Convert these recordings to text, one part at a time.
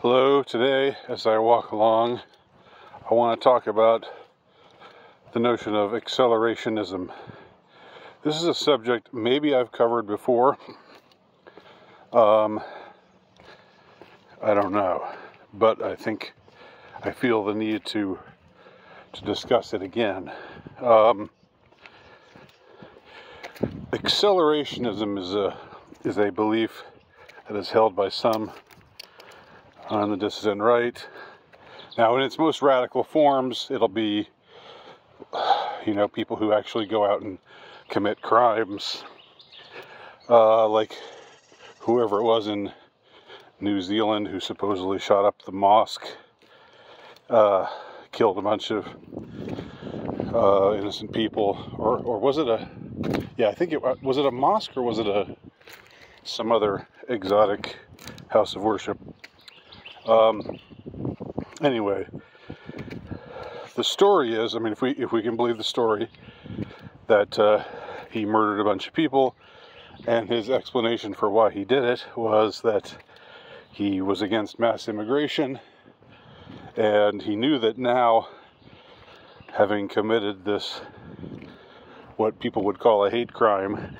Hello, today as I walk along, I want to talk about the notion of accelerationism. This is a subject maybe I've covered before. I don't know, but I feel the need to discuss it again. Accelerationism is a belief that is held by some on the dissident right. Now, in its most radical forms, it'll be, people who actually go out and commit crimes, like whoever it was in New Zealand who supposedly shot up the mosque, killed a bunch of innocent people, or was it was it a mosque or was it some other exotic house of worship? Anyway, the story is, if we can believe the story, that he murdered a bunch of people, and his explanation for why he did it was that he was against mass immigration, and he knew that now, having committed this, what people would call a hate crime,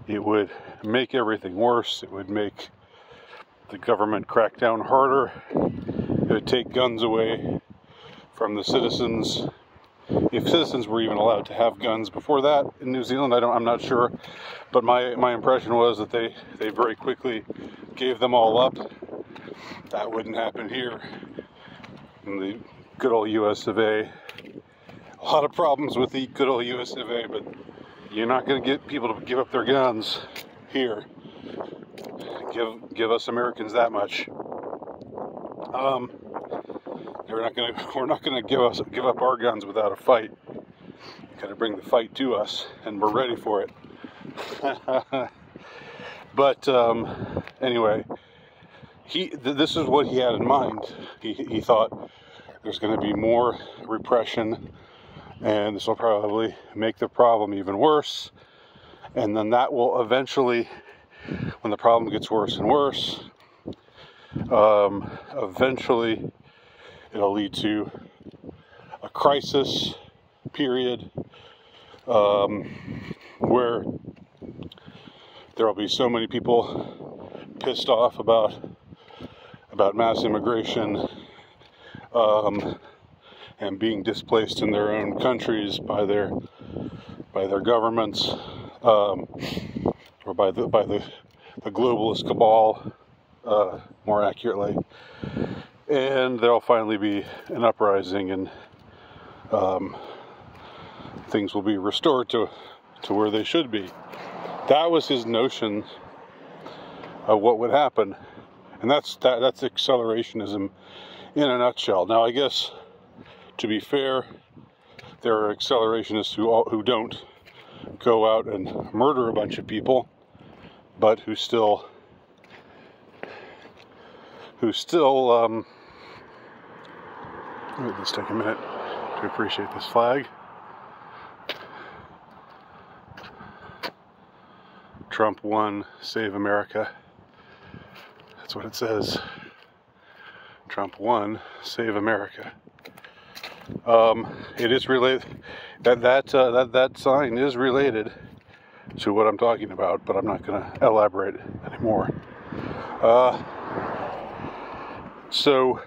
it would make everything worse. It would make the government crack down harder. It would take guns away from the citizens. If citizens were even allowed to have guns before that in New Zealand, I'm not sure. But my impression was that they very quickly gave them all up. That wouldn't happen here in the good old US of A. A lot of problems with the good old US of A, but you're not going to get people to give up their guns here. Give us Americans that much. We're not gonna give up our guns without a fight. Got to bring the fight to us, and we're ready for it. But anyway, this is what he had in mind. He thought there's going to be more repression, and this will probably make the problem even worse. And then that will eventually, when the problem gets worse and worse, eventually it'll lead to a crisis period where there will be so many people pissed off about mass immigration and being displaced in their own countries by their governments, or by the globalist cabal, more accurately, and there'll finally be an uprising, and things will be restored to where they should be. That was his notion of what would happen, and that's accelerationism in a nutshell. Now, I guess, to be fair, there are accelerationists who don't go out and murder a bunch of people, but who still let me just take a minute to appreciate this flag. Trump won, save America. That's what it says. Trump won, save America. It is related. That sign is related to what I'm talking about, but I'm not going to elaborate anymore. So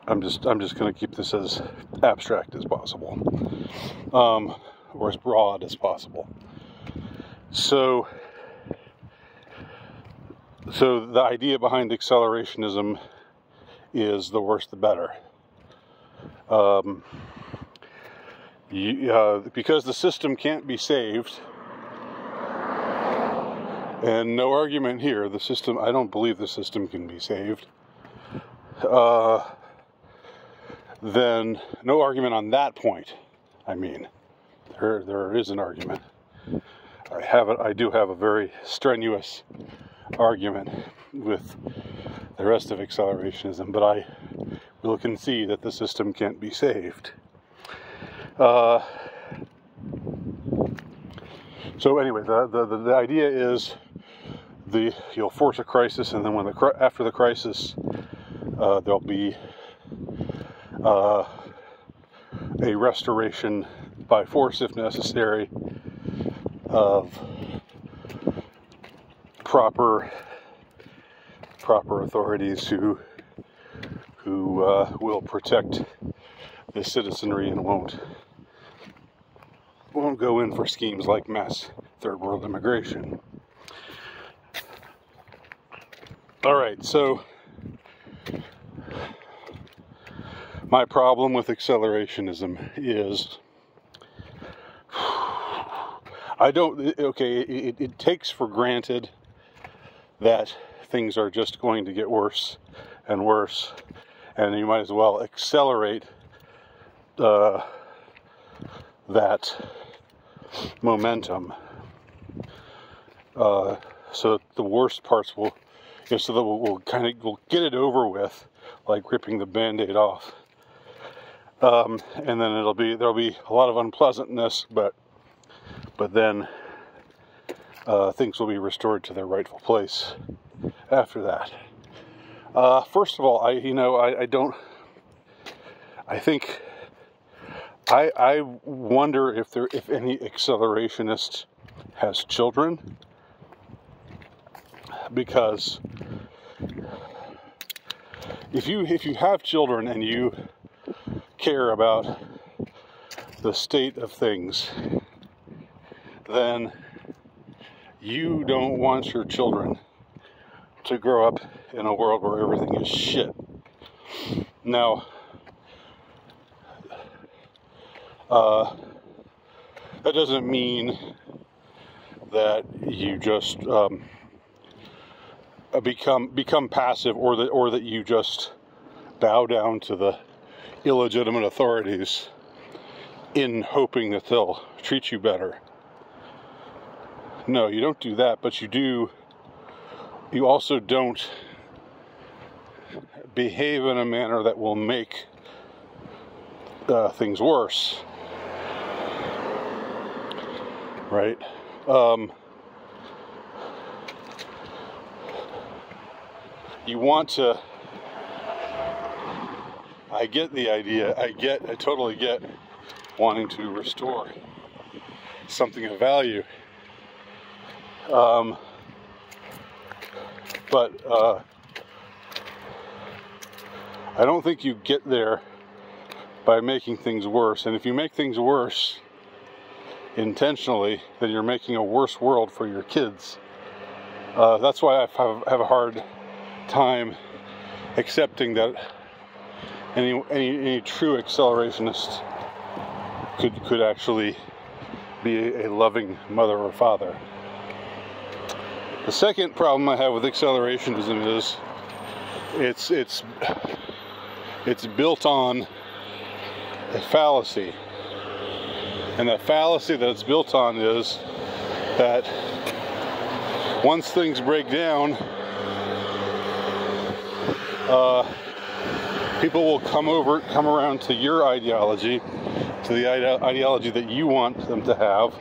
I'm just going to keep this as abstract as possible, or as broad as possible. So the idea behind accelerationism is the worse the better. Because the system can't be saved, and no argument here, I don't believe the system can be saved, then no argument on that point. There is an argument. I do have a very strenuous argument with the rest of accelerationism, but I will concede that the system can't be saved. So anyway, the idea is you'll force a crisis, and then after the crisis, there'll be a restoration by force, if necessary, of proper authorities who will protect the citizenry and won't go in for schemes like mass third world immigration. All right, so my problem with accelerationism is it takes for granted that things are just going to get worse and worse, and you might as well accelerate that momentum, so that the worst parts we'll get it over with, like ripping the Band-Aid off, and then there'll be a lot of unpleasantness, but then things will be restored to their rightful place after that. First of all, I wonder if any accelerationist has children, because if you have children and you care about the state of things, then you don't want your children to grow up in a world where everything is shit. Now, that doesn't mean that you just become passive, or that you just bow down to the illegitimate authorities in hoping that they'll treat you better. No, you don't do that, but you also don't behave in a manner that will make things worse. Right? You want to... I get the idea. I totally get wanting to restore something of value. But I don't think you get there by making things worse. And if you make things worse intentionally, then you're making a worse world for your kids. That's why I have a hard time accepting that any true accelerationist could actually be a loving mother or father. The second problem I have with accelerationism is it's built on a fallacy. And the fallacy that it's built on is that once things break down, people will come around to your ideology, to the ideology that you want them to have,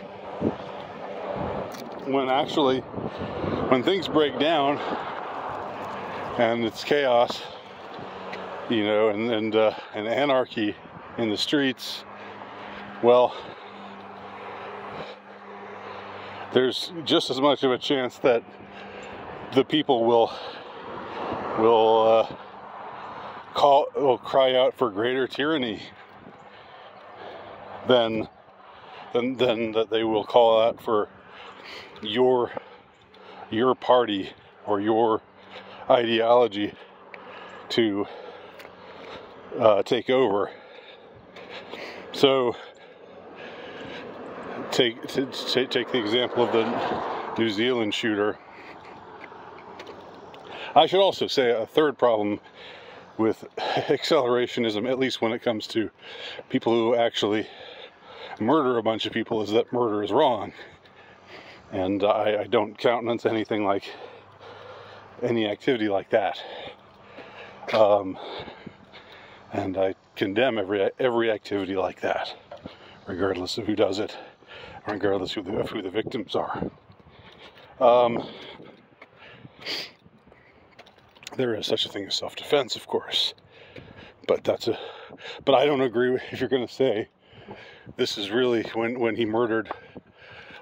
when actually, when things break down and it's chaos, and anarchy in the streets, well, there's just as much of a chance that the people will cry out for greater tyranny than that they will call out for your party or your ideology to take over. So take the example of the New Zealand shooter. I should also say a third problem with accelerationism, at least when it comes to people who actually murder a bunch of people, is that murder is wrong. And I don't countenance anything like any activity like that. And I condemn every activity like that, regardless of who does it, regardless of who the victims are. There is such a thing as self-defense, of course, but but I don't agree with, if you're going to say this is really when he murdered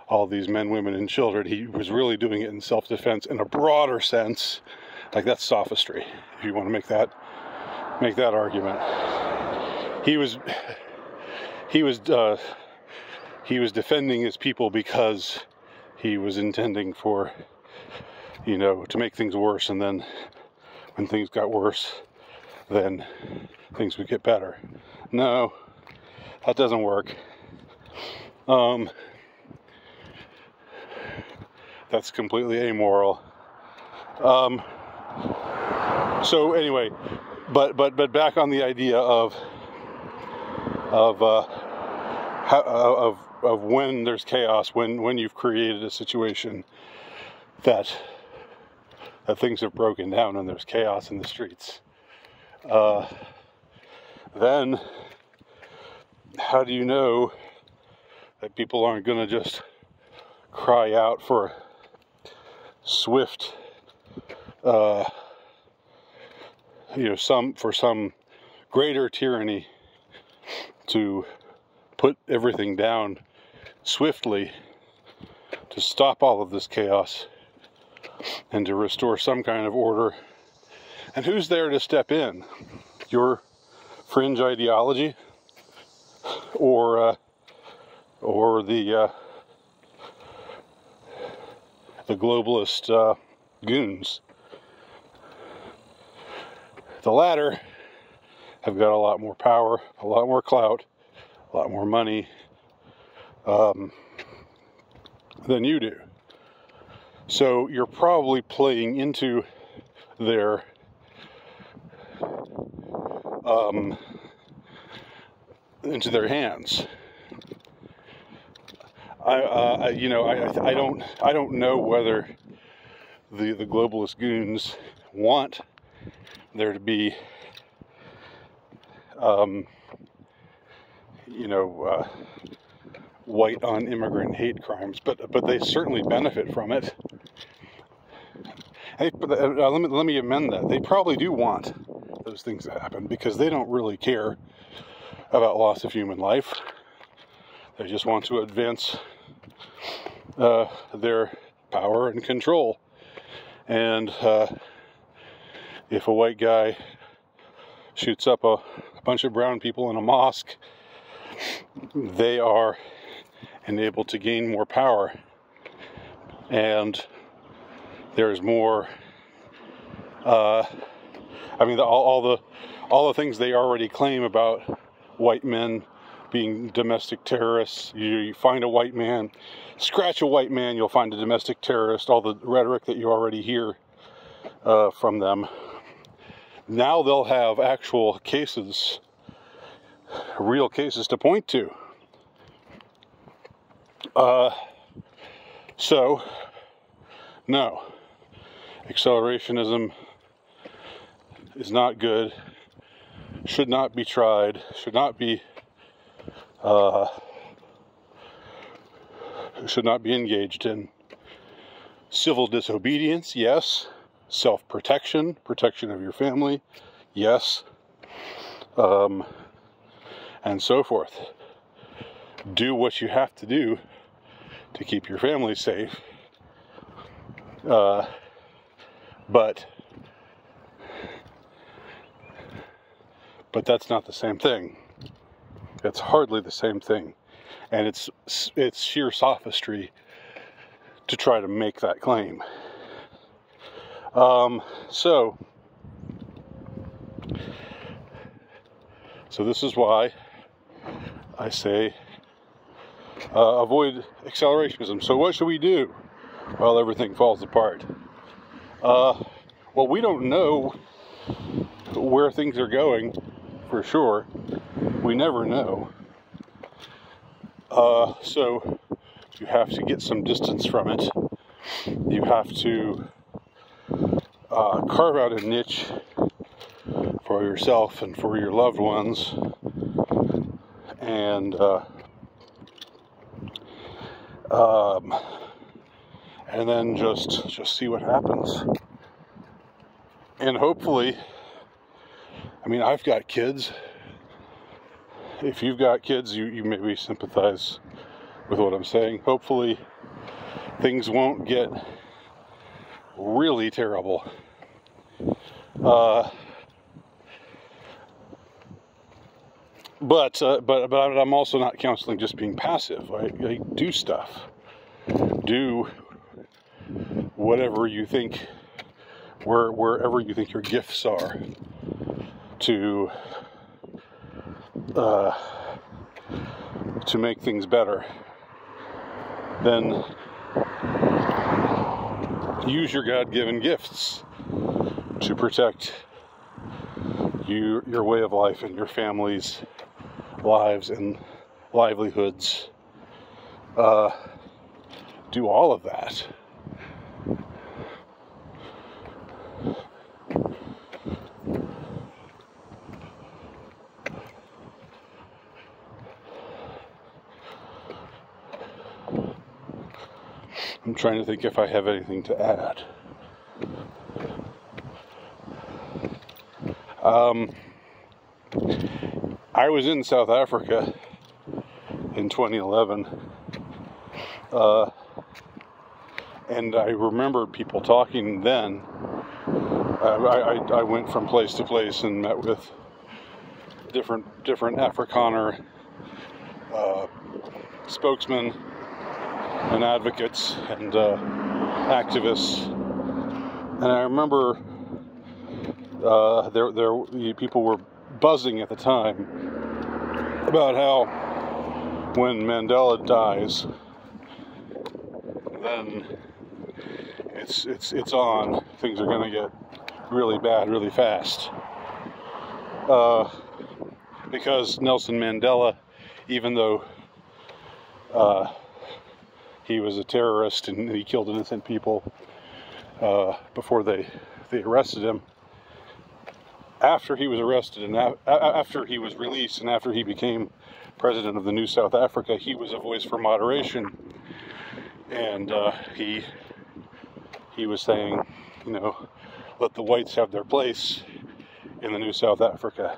all these men, women, and children, he was really doing it in self-defense in a broader sense. Like, that's sophistry, if you want to make that argument. He was defending his people because he was intending for, to make things worse, and then when things got worse, then things would get better. No, that doesn't work. That's completely amoral. So anyway, but back on the idea of when there's chaos, when you've created a situation that things have broken down and there's chaos in the streets, then how do you know that people aren't going to just cry out for swift, some greater tyranny to put everything down swiftly, to stop all of this chaos and to restore some kind of order? And who's there to step in? Your fringe ideology, or the globalist goons? The latter have got a lot more power, a lot more clout, a lot more money than you do. So you're probably playing into their hands. I don't know whether the globalist goons want there to be white on immigrant hate crimes, but they certainly benefit from it. Let me amend that. They probably do want those things to happen because they don't really care about loss of human life. They just want to advance their power and control. And if a white guy shoots up a bunch of brown people in a mosque, they are enabled to gain more power, and there's more. All the things they already claim about white men being domestic terrorists. You find a white man, scratch a white man, you'll find a domestic terrorist. All the rhetoric that you already hear from them. Now they'll have actual cases, real cases to point to. So, no, accelerationism is not good, should not be tried, should not be engaged in. Civil disobedience, yes. Self-protection, protection of your family, yes. And so forth. Do what you have to do to keep your family safe. But that's not the same thing. It's hardly the same thing. And it's sheer sophistry to try to make that claim. So this is why I say avoid accelerationism. So what should we do while everything falls apart? Well, we don't know where things are going for sure. We never know. So you have to get some distance from it. You have to carve out a niche for yourself and for your loved ones, and then just see what happens. And hopefully, I mean, I've got kids. If you've got kids, you maybe sympathize with what I'm saying. Hopefully, things won't get really terrible. But I'm also not counseling just being passive. I do stuff. Do whatever you think, wherever you think your gifts are, to make things better. Then use your God-given gifts to protect your way of life and your family's lives and livelihoods. Do all of that. I'm trying to think if I have anything to add. I was in South Africa in 2011, and I remember people talking then. I went from place to place and met with different Afrikaner spokesmen and advocates and activists, and I remember the people were buzzing at the time about how when Mandela dies, then it's on. Things are going to get really bad really fast, because Nelson Mandela, even though he was a terrorist and he killed innocent people before they arrested him, after he was arrested and after he was released and after he became president of the new South Africa, he was a voice for moderation, and he was saying, you know, let the whites have their place in the new South Africa,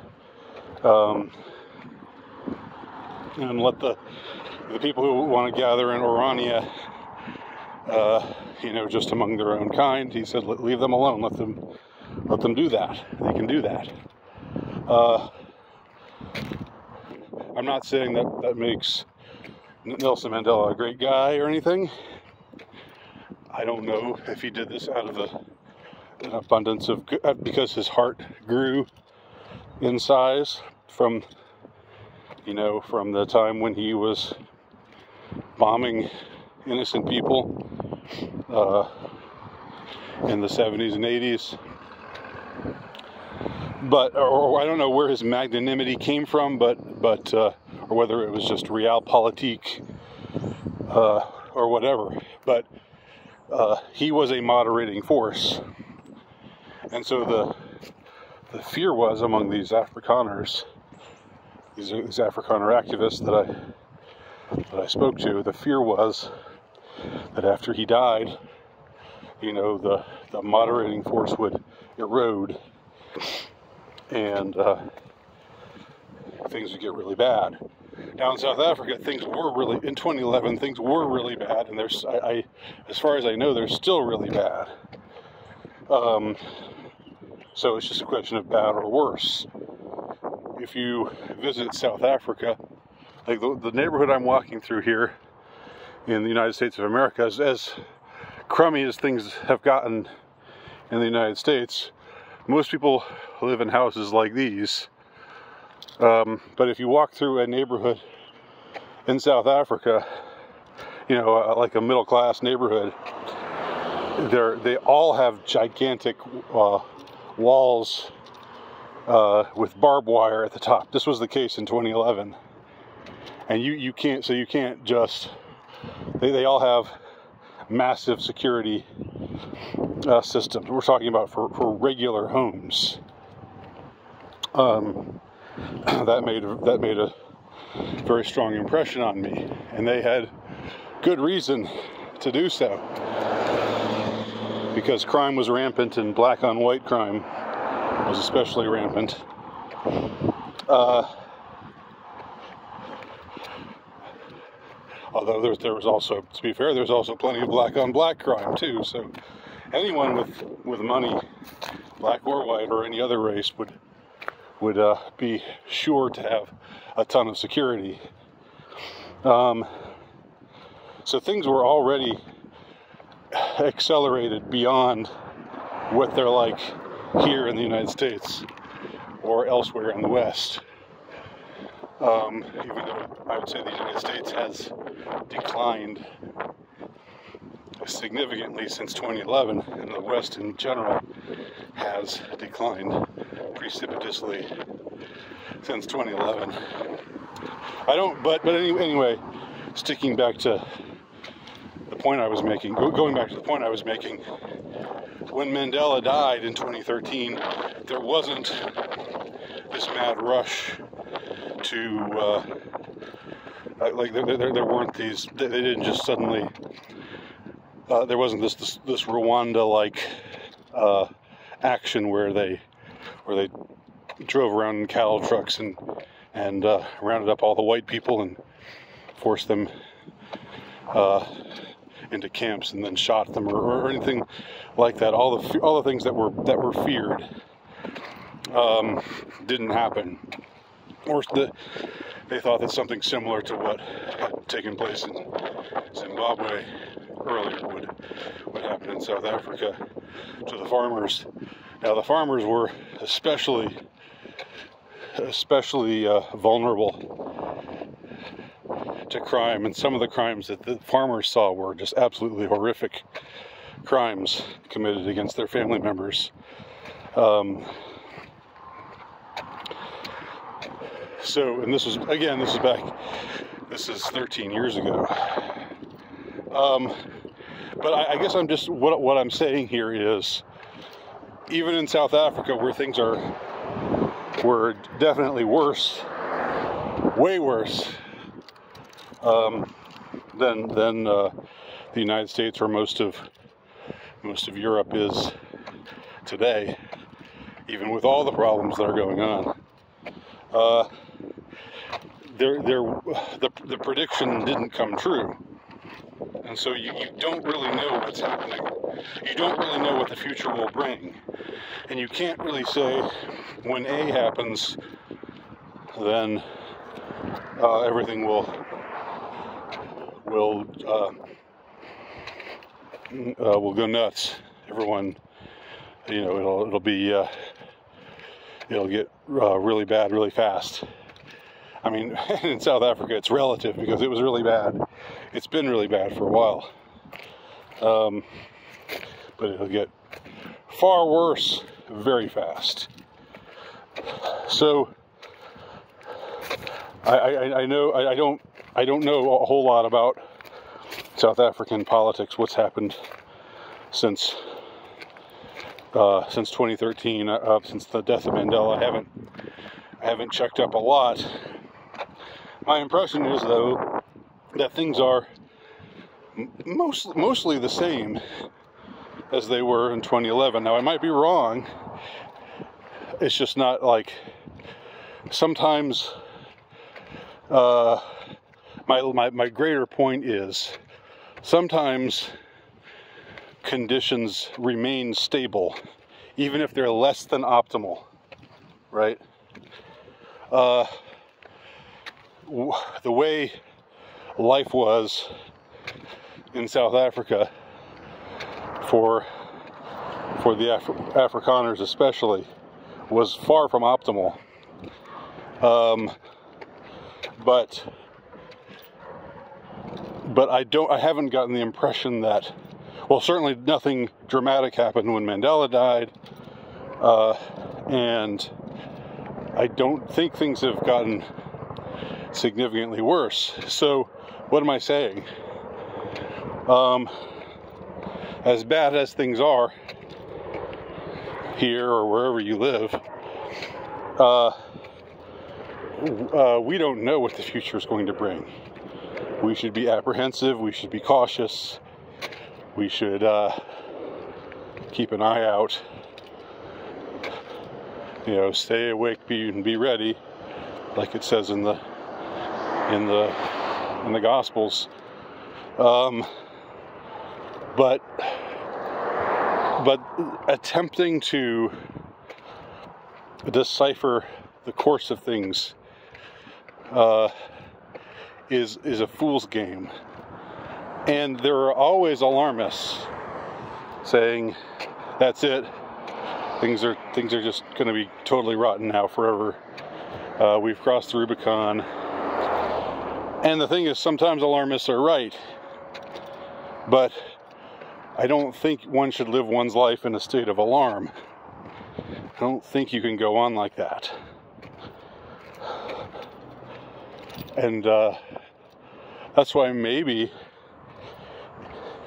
and let the people who want to gather in Orania, you know, just among their own kind, he said, leave them alone, let them do that. They can do that. I'm not saying that makes Nelson Mandela a great guy or anything. I don't know if he did this out of an abundance of because his heart grew in size from the time when he was bombing innocent people in the 70s and 80s. But, or I don't know where his magnanimity came from, or whether it was just realpolitik, or whatever. But he was a moderating force, and so the fear was among these Afrikaners, these Afrikaner activists that I spoke to. The fear was that after he died, you know, the moderating force would erode, and things would get really bad. Now in South Africa, in 2011, things were really bad, and as far as I know, they're still really bad. So it's just a question of bad or worse. If you visit South Africa, like the neighborhood I'm walking through here in the United States of America, as crummy as things have gotten in the United States, most people live in houses like these. But if you walk through a neighborhood in South Africa, you know, like a middle-class neighborhood, they all have gigantic walls with barbed wire at the top. This was the case in 2011, and you can't just. They all have massive security systems. We're talking about for regular homes. That made a very strong impression on me, and they had good reason to do so, because crime was rampant and black on white crime was especially rampant. Although there was also, to be fair, there's also plenty of black on black crime too. So anyone with money, black or white or any other race, would be sure to have a ton of security. So things were already accelerated beyond what they're like here in the United States or elsewhere in the West. Even though I would say the United States has declined significantly since 2011, and the West in general has declined precipitously since 2011. But anyway, sticking back to the point I was making, going back to the point I was making, when Mandela died in 2013, there wasn't this mad rush to, there weren't these, they didn't just suddenly, there wasn't this Rwanda-like action where they drove around in cattle trucks and rounded up all the white people and forced them into camps and then shot them or anything like that. All the things that were feared didn't happen. Or they thought that something similar to what had taken place in Zimbabwe earlier would happen in South Africa to the farmers. Now the farmers were especially vulnerable to crime, and some of the crimes that the farmers saw were just absolutely horrific crimes committed against their family members. So, and this is 13 years ago. But I guess I'm just, what I'm saying here is, even in South Africa, where things were definitely worse, way worse, than the United States or most of Europe is today, even with all the problems that are going on. The prediction didn't come true, and so you don't really know what's happening. You don't really know what the future will bring, and you can't really say when A happens, then everything will go nuts. Everyone, it'll get really bad really fast. I mean, in South Africa it's relative because it was really bad. It's been really bad for a while. But it'll get far worse very fast. So I don't know a whole lot about South African politics, what's happened since 2013, since the death of Mandela. I haven't checked up a lot. My impression is, though, that things are mostly the same as they were in 2011. Now, I might be wrong. It's just not like, sometimes my greater point is, sometimes conditions remain stable, even if they're less than optimal, right? The way life was in South Africa for the Afrikaners especially was far from optimal. But I haven't gotten the impression that, well, certainly nothing dramatic happened when Mandela died, and I don't think things have gotten significantly worse. So what am I saying? As bad as things are here or wherever you live, we don't know what the future is going to bring. We should be apprehensive. We should be cautious. We should keep an eye out. You know, stay awake, be ready, like it says in the Gospels. But attempting to decipher the course of things is a fool's game. And there are always alarmists saying, "That's it. Things are just going to be totally rotten now forever. We've crossed the Rubicon." And the thing is, sometimes alarmists are right, but I don't think one should live one's life in a state of alarm. I don't think you can go on like that. And that's why maybe,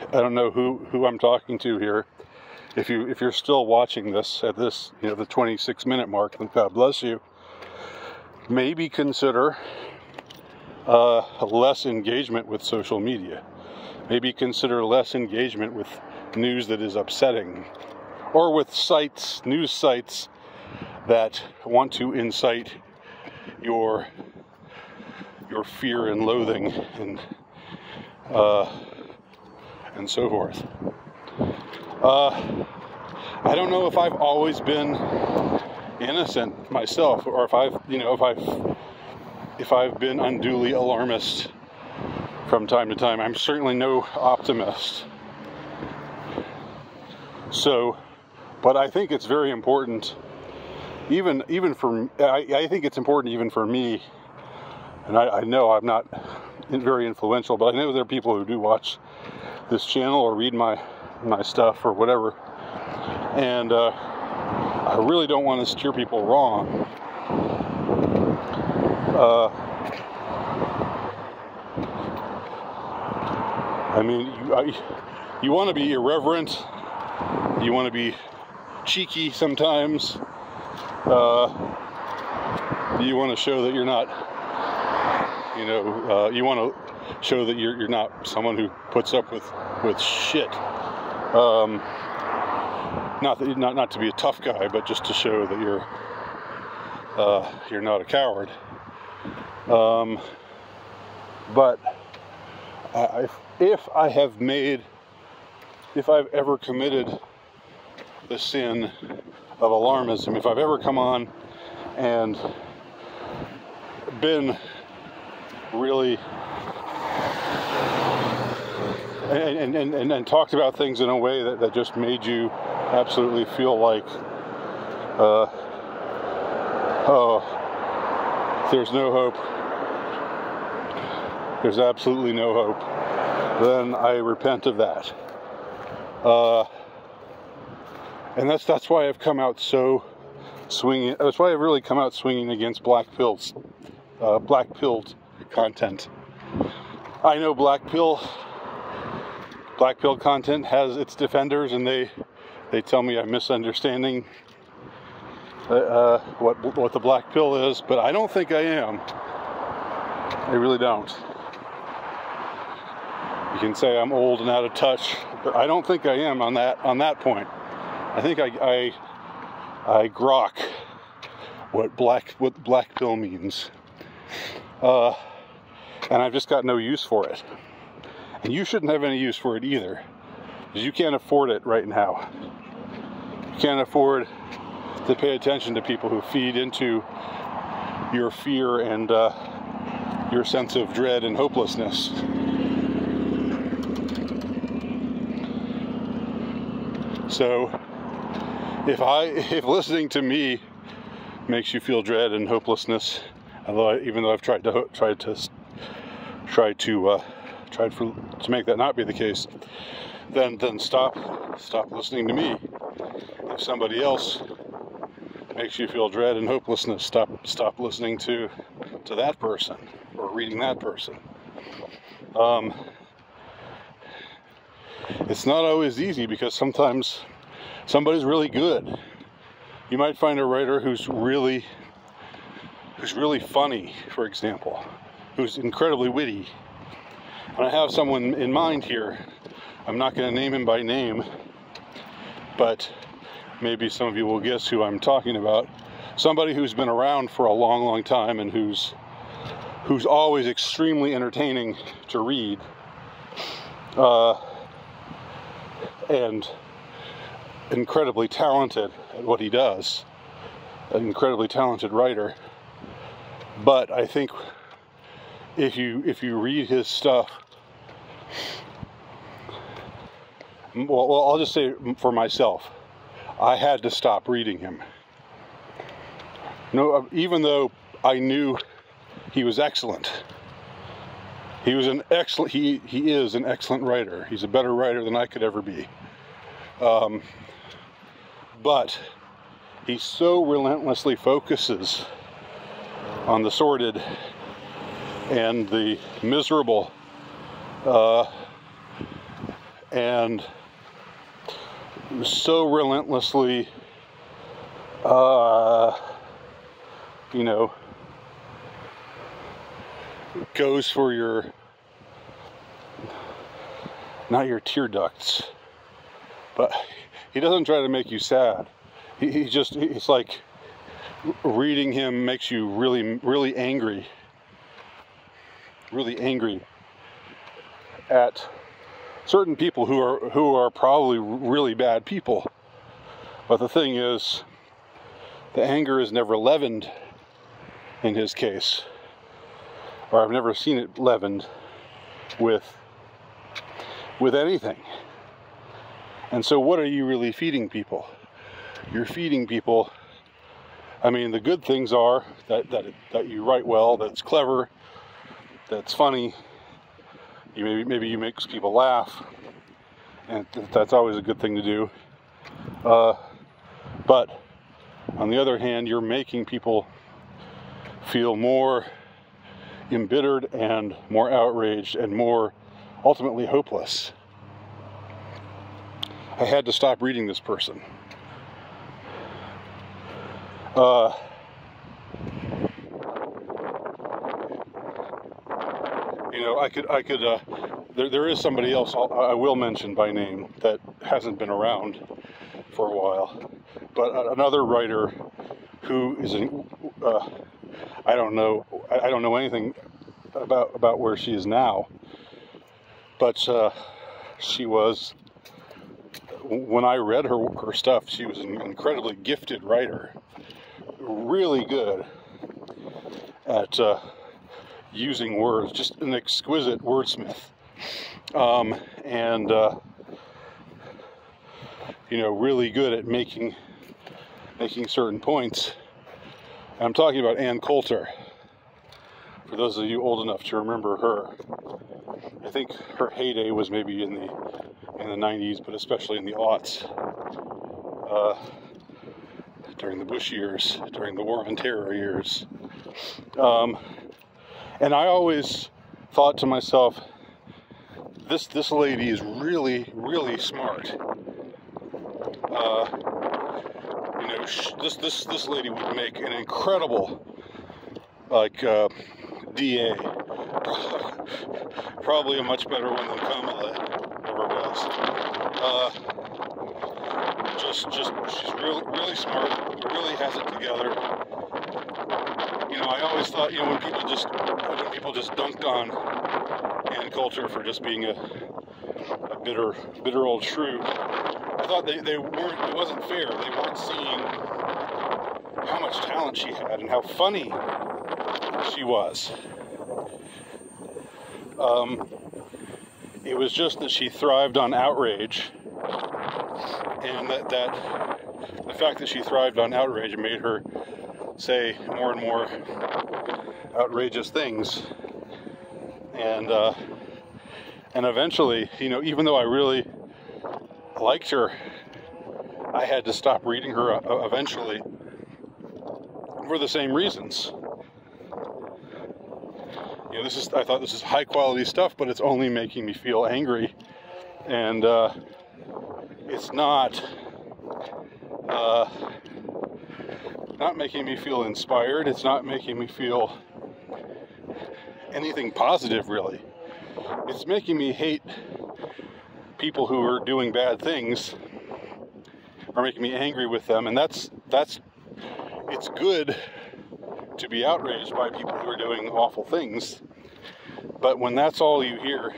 I don't know who I'm talking to here. If you're still watching this at this, the 26-minute mark, then God bless you. Maybe consider less engagement with social media. Maybe consider less engagement with news that is upsetting, or with news sites that want to incite your fear and loathing and so forth. I don't know if I've always been innocent myself, or if I've been unduly alarmist from time to time. I'm certainly no optimist. So, but I think it's very important, even for, I think it's important even for me, and I know I'm not very influential, but I know there are people who do watch this channel or read my stuff or whatever, and I really don't want to steer people wrong. I mean, you want to be irreverent, you want to be cheeky sometimes, you want to show that you're not, you want to show that you're not someone who puts up with shit. Not to be a tough guy, but just to show that you're not a coward. But if I've ever committed the sin of alarmism, if I've ever come on and been really and talked about things in a way that just made you absolutely feel like, there's no hope, there's absolutely no hope, then I repent of that. And that's why I've come out so swinging. That's why I've really come out swinging against black-pilled content. I know black pill content has its defenders, and they tell me I'm misunderstanding what the black pill is, but I don't think I am. I really don't. You can say I'm old and out of touch, but I don't think I am on that point. I think I grok what black pill means, and I've just got no use for it. And you shouldn't have any use for it either, because you can't afford it right now. You can't afford to pay attention to people who feed into your fear and your sense of dread and hopelessness. So, if listening to me makes you feel dread and hopelessness, even though I've tried to make that not be the case, then stop listening to me. If somebody else makes you feel dread and hopelessness, stop listening to that person or reading that person. It's not always easy, because sometimes somebody's really good. You might find a writer who's really funny, for example, who's incredibly witty. And I have someone in mind here. I'm not going to name him by name, but maybe some of you will guess who I'm talking about. Somebody who's been around for a long, long time and who's always extremely entertaining to read, and incredibly talented at what he does, an incredibly talented writer. But I think if you read his stuff, well, I'll just say for myself, I had to stop reading him. No, even though I knew he was excellent. He was an excellent. He is an excellent writer. He's a better writer than I could ever be. But he so relentlessly focuses on the sordid and the miserable, and so relentlessly, goes for your, not your tear ducts, but he doesn't try to make you sad. It's like reading him makes you really, really angry at certain people who are probably really bad people. But the thing is, the anger is never leavened in his case, or I've never seen it leavened with anything. And so what are you really feeding people? You're feeding people, I mean, the good things are that you write well, that's clever, that's funny, maybe you make people laugh, and that's always a good thing to do. But on the other hand, you're making people feel more embittered and more outraged and more ultimately hopeless. I had to stop reading this person. There is somebody else I will mention by name that hasn't been around for a while, but another writer who is I don't know anything about where she is now, but she was, when I read her stuff, she was an incredibly gifted writer, really good at using words, just an exquisite wordsmith, and really good at making certain points. And I'm talking about Ann Coulter. For those of you old enough to remember her, I think her heyday was maybe in the 90s, but especially in the aughts, during the Bush years, during the War on Terror years. And I always thought to myself, this lady is really, really smart. This lady would make an incredible, DA. Probably a much better one than Kamala ever was. She's really smart, really has it together. I always thought, when people just dunked on Ann Coulter for just being a bitter old shrew, I thought they weren't, it wasn't fair. They weren't seeing how much talent she had and how funny she was. It was just that she thrived on outrage, and that the fact that she thrived on outrage made her say more and more outrageous things, and eventually, even though I really liked her, I had to stop reading her eventually for the same reasons. I thought this is high quality stuff, but it's only making me feel angry, and it's not making me feel inspired. It's not making me feel anything positive, really. It's making me hate people who are doing bad things are making me angry with them, and it's good to be outraged by people who are doing awful things, but when that's all you hear,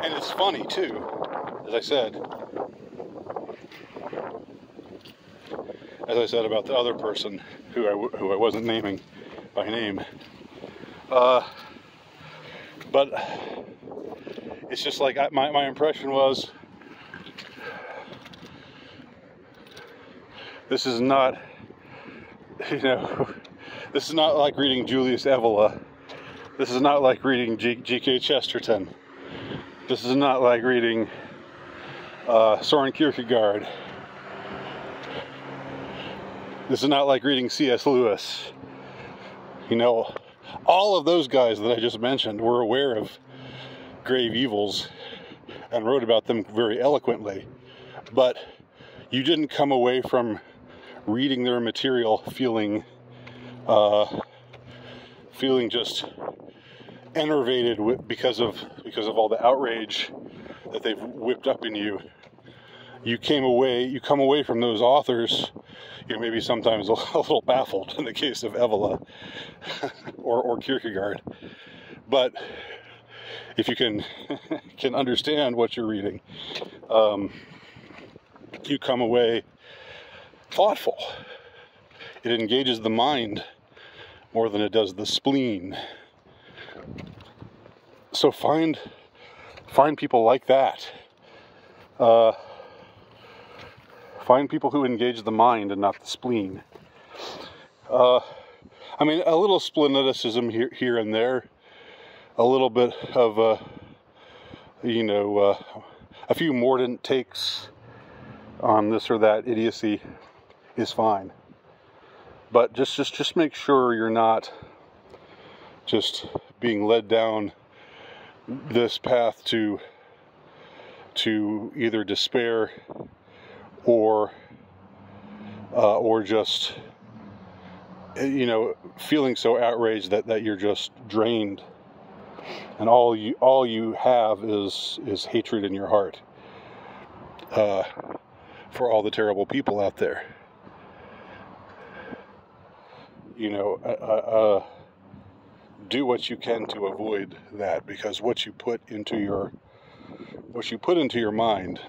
and it's funny too, as I said about the other person who I wasn't naming by name, but it's just like my impression was, this is not, this is not like reading Julius Evola. This is not like reading G.K. Chesterton. This is not like reading Soren Kierkegaard. This is not like reading C.S. Lewis. All of those guys that I just mentioned were aware of grave evils and wrote about them very eloquently. But you didn't come away from reading their material feeling just enervated because of all the outrage that they've whipped up in you. You come away from those authors, maybe sometimes a little baffled in the case of Evola or Kierkegaard. But if you can understand what you're reading, you come away thoughtful. It engages the mind more than it does the spleen. So find people like that. Find people who engage the mind and not the spleen. A little splenitism here and there, a little bit of a few mordant takes on this or that idiocy is fine. But just make sure you're not just being led down this path to either despair or just feeling so outraged that you're just drained, and all you have is hatred in your heart for all the terrible people out there. Do what you can to avoid that, because what you put into your mind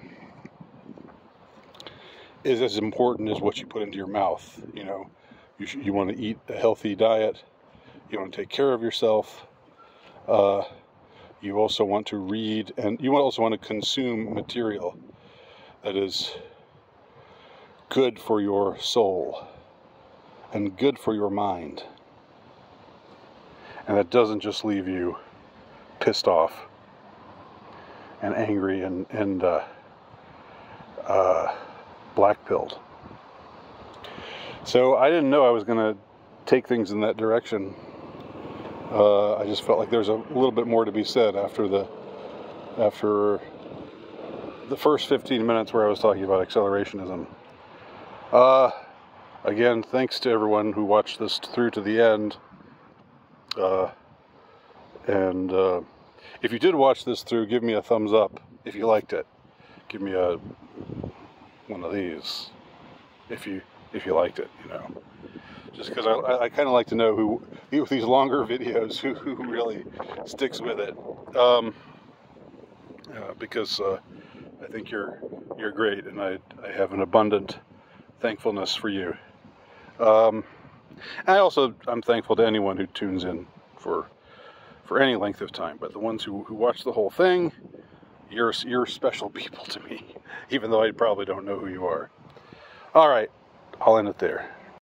is as important as what you put into your mouth. You want to eat a healthy diet. You want to take care of yourself. You also want to read, and you also want to consume material that is good for your soul and good for your mind, and that doesn't just leave you pissed off and angry and black-pilled. So I didn't know I was going to take things in that direction. I just felt like there's a little bit more to be said after the first 15 minutes where I was talking about accelerationism. Again, thanks to everyone who watched this through to the end. And if you did watch this through, give me a thumbs up if you liked it. Give me one of these if you liked it, just because I kind of like to know who, with these longer videos, who really sticks with it, because I think you're great, and I have an abundant thankfulness for you. I'm thankful to anyone who tunes in for any length of time, but the ones who watch the whole thing, you're special people to me, even though I probably don't know who you are. All right, I'll end it there.